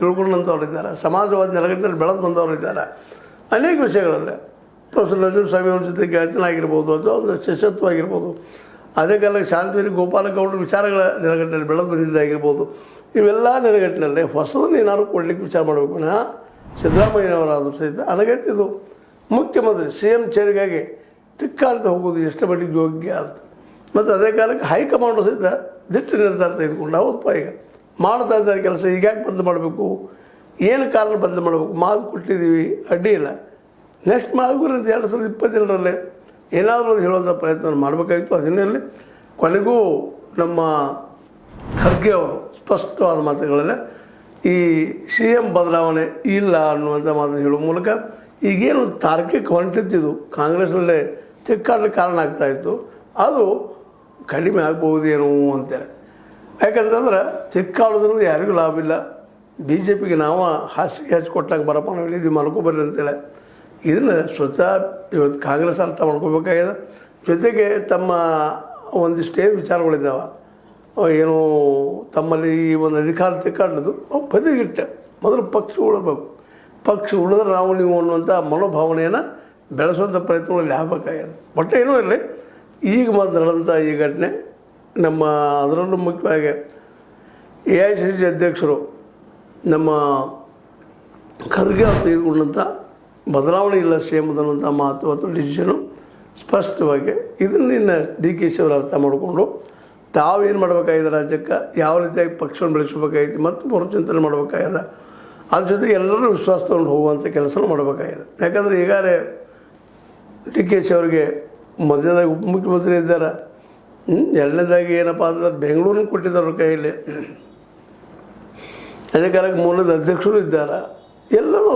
ತಿಳ್ಕೊಂಡಂಥವ್ರು ಸಮಾಜವಾದ ನೆಲಗಟ್ಟಿನಲ್ಲಿ ಬೆಳೆದು ಬಂದವರು ಇದ್ದಾರೆ. ಅನೇಕ ವಿಷಯಗಳಲ್ಲಿ ಪ್ರೊಫೆಸರ್ ನಂಜುಂಡಸ್ವಾಮಿ ಅವ್ರ ಜೊತೆ ಗೆಳತನಾಗಿರ್ಬೋದು ಅಥವಾ ಒಂದು ಶಿಷ್ಯತ್ವವಾಗಿರ್ಬೋದು, ಅದೇ ಕಾಲಕ್ಕೆ ಶಾಂತವೀರಿ ಗೋಪಾಲಗೌಡರ ವಿಚಾರಗಳ ನೆಲಗಟ್ಟಿನಲ್ಲಿ ಬೆಳೆದು ಬಂದಿದ್ದಾಗಿರ್ಬೋದು. ಇವೆಲ್ಲ ನೆಲಗಟ್ಟಿನಲ್ಲಿ ಹೊಸದನ್ನು ಏನಾದ್ರು ಕೊಡಲಿಕ್ಕೆ ವಿಚಾರ ಮಾಡಬೇಕು. ಸಿದ್ದರಾಮಯ್ಯನವರಾದರೂ ಸಹಿತ ಅನಗತ್ಯದು ಮುಖ್ಯಮಂತ್ರಿ CM ಚೇರಿಗಾಗಿ ತಿಕ್ಕಾಡ್ತಾ ಹೋಗೋದು ಎಷ್ಟು ಮಟ್ಟಿಗೆ ಯೋಗ್ಯ ಅಂತ. ಮತ್ತು ಅದೇ ಕಾಲಕ್ಕೆ ಹೈಕಮಾಂಡು ಸಹಿತ ದಿಟ್ಟ ನಿರ್ಧಾರ ತೆಗೆದುಕೊಂಡು ಹೌದಪ್ಪ ಈಗ ಮಾಡ್ತಾ ಇದ್ದಾರೆ ಕೆಲಸ, ಈಗ ಯಾಕೆ ಬಂದ್ ಮಾಡಬೇಕು, ಏನು ಕಾರಣ ಬಂದ್ ಮಾಡಬೇಕು, ಮಾತು ಕೊಟ್ಟಿದ್ದೀವಿ ಅಡ್ಡಿ ಇಲ್ಲ, ನೆಕ್ಸ್ಟ್ ಮಾಡ್ಕೊರಂತ 2022ರಲ್ಲಿ ಏನಾದರೂ ಒಂದು ಹೇಳುವಂಥ ಪ್ರಯತ್ನ ಮಾಡಬೇಕಾಗಿತ್ತು. ಅದನ್ನಲ್ಲಿ ಕೊನೆಗೂ ನಮ್ಮ ಖರ್ಗೆ ಅವರು ಸ್ಪಷ್ಟವಾದ ಮಾತುಗಳಲ್ಲಿ ಈ CM ಬದಲಾವಣೆ ಇಲ್ಲ ಅನ್ನುವಂಥ ಮಾತನ್ನು ಹೇಳುವ ಮೂಲಕ ಈಗೇನು ತಾರ್ಕಿಕ ಹೊಂಟಿದ್ದು ಕಾಂಗ್ರೆಸ್ನಲ್ಲೇ ತಿಕ್ಕಾಡಲಿಕ್ಕೆ ಕಾರಣ ಆಗ್ತಾಯಿತ್ತು, ಅದು ಕಡಿಮೆ ಆಗ್ಬೋದೇನೋ ಅಂತೇಳಿ. ಯಾಕಂತಂದ್ರೆ ತಿಕ್ಕಾಡೋದ್ರಿಂದ ಯಾರಿಗೂ ಲಾಭ ಇಲ್ಲ. BJPಗೆ ನಾವು ಹಾಸಿಗೆ ಹಚ್ಕೊಟ್ಟಂಗೆ ಬರಪ್ಪ ನಾವು ಹೇಳಿದ್ವಿ ಮಲ್ಕೊಬರ್ರಿ ಅಂತೇಳಿ. ಇದನ್ನು ಸ್ವತಃ ಇವತ್ತು ಕಾಂಗ್ರೆಸ್ ಅರ್ಥ ಮಾಡ್ಕೋಬೇಕಾಗಿದೆ. ಜೊತೆಗೆ ತಮ್ಮ ಒಂದಿಷ್ಟೇನು ವಿಚಾರಗಳಿದ್ದಾವೆ, ಏನು ತಮ್ಮಲ್ಲಿ ಈ ಒಂದು ಅಧಿಕಾರ ತಿಕ್ಕಾಡೋದು ಬದಿಗಿಟ್ಟೆ ಮೊದಲು ಪಕ್ಷ ಉಳಬೇಕು, ಪಕ್ಷ ಉಳಿದ್ರೆ ನಾವು ನೀವು ಅನ್ನುವಂಥ ಮನೋಭಾವನೆಯನ್ನು ಬೆಳೆಸುವಂಥ ಪ್ರಯತ್ನಗಳಲ್ಲಿ ಆಗಬೇಕಾಗಿದೆ. ಒಟ್ಟು ಏನೂ ಇರಲಿ, ಈಗ ಮಾತನಾಡಿದಂಥ ಈ ಘಟನೆ ನಮ್ಮ ಅದರಲ್ಲೂ ಮುಖ್ಯವಾಗಿ AICC ಅಧ್ಯಕ್ಷರು ನಮ್ಮ ಖರ್ಗೆ ಅವರು ತೆಗೆದುಕೊಂಡಂಥ ಬದಲಾವಣೆ ಇಲ್ಲ CM ಅನ್ನುವಂಥ ಮಾತು ಅಥವಾ ಡಿಸಿಷನು ಸ್ಪಷ್ಟವಾಗಿ ಇದನ್ನು ಇನ್ನು DKC ಅವರು ಅರ್ಥ ಮಾಡಿಕೊಂಡು ತಾವೇನು ಮಾಡಬೇಕಾಗಿದೆ, ರಾಜ್ಯಕ್ಕೆ ಯಾವ ರೀತಿಯಾಗಿ ಪಕ್ಷವನ್ನು ಬೆಳೆಸಬೇಕಾಗಿದೆ ಮತ್ತು ಮರುಚಿಂತನೆ ಮಾಡಬೇಕಾಗಿದೆ. ಅದ್ರ ಜೊತೆಗೆ ಎಲ್ಲರೂ ವಿಶ್ವಾಸ ತೊಗೊಂಡು ಹೋಗುವಂಥ ಕೆಲಸನೂ ಮಾಡಬೇಕಾಗಿದೆ. ಯಾಕಂದರೆ ಈಗಾಗಲೇ DKC ಅವರಿಗೆ ಮಧ್ಯದಾಗಿ ಉಪಮುಖ್ಯಮಂತ್ರಿ ಇದ್ದಾರೆ, ಎರಡನೇದಾಗಿ ಏನಪ್ಪ ಅಂದ್ರೆ ಬೆಂಗಳೂರನ್ನು ಕೊಟ್ಟಿದ್ದಾರೆ ಕೈಯಲ್ಲಿ, ಅದೇ ಕಾಲಕ್ಕೆ ಮೂಲದ ಅಧ್ಯಕ್ಷರು ಇದ್ದಾರೆ, ಎಲ್ಲನೂ